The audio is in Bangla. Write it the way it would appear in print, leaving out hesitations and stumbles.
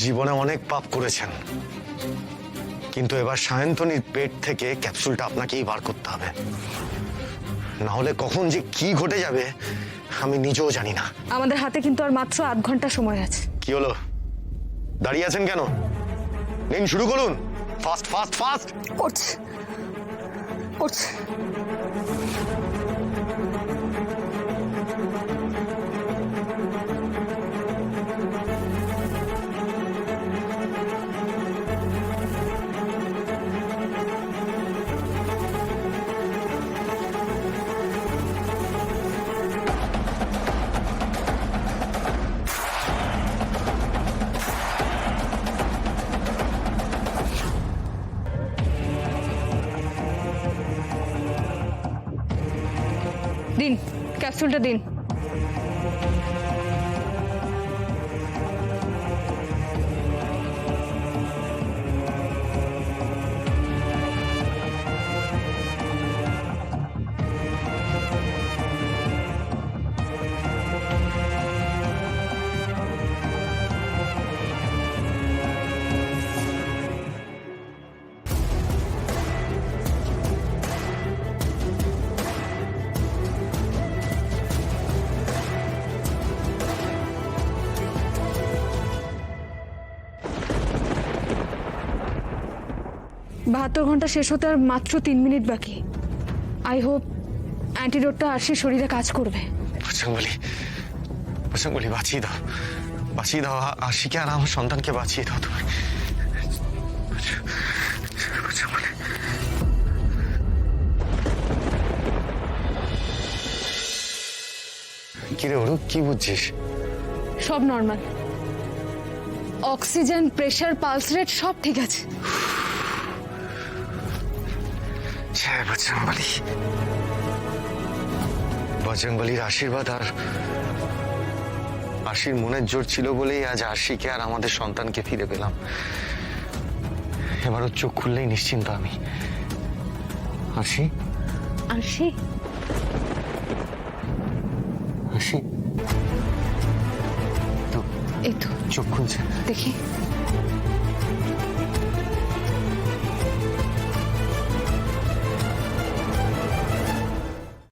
জীবনে অনেক পাপ করেছেন, কিন্তু এবার সায়ন্তনীর পেট থেকে ক্যাপসুলটা আপনাকেই বার করতে হবে, না হলে কখন যে কি ঘটে যাবে আমি নিজেও জানি না। আমাদের হাতে কিন্তু আর মাত্র আধ ঘন্টা সময় আছে। কি হলো, দাঁড়িয়ে আছেন কেন? নিন, শুরু করুন। Fast fast fast. করছে করছে। দিন, ক্যাপসুলটা দিন। বাহাত্তর ঘন্টা শেষ হতে আর মাত্র 3 মিনিট বাকি। আই হোপ অ্যান্টিডোটটা আরশির শরীরে কাজ করবে। বজরংবলী, বজরংবলী, বাঁচিয়ে দাও, বাঁচিয়ে দাও আশিকে আর আমার সন্তানকে বাঁচিয়ে দাও তুমি। বজরংবলী। কিরে অরূপ, কি বুঝছিস? সব normal, oxygen, pressure, pulse rate সব ঠিক আছে। জয় বজরংবলী। বজরংবলীর আশীর্বাদ আর আশির মনের জোর ছিল বলেই আজ আশিকে আর আমাদের সন্তানকে ফিরে পেলাম। এবারও চোখ খুললেই নিশ্চিন্ত আমি। আশি, আরশি, আশি তো এই তো চোখ খুলছে। দেখি।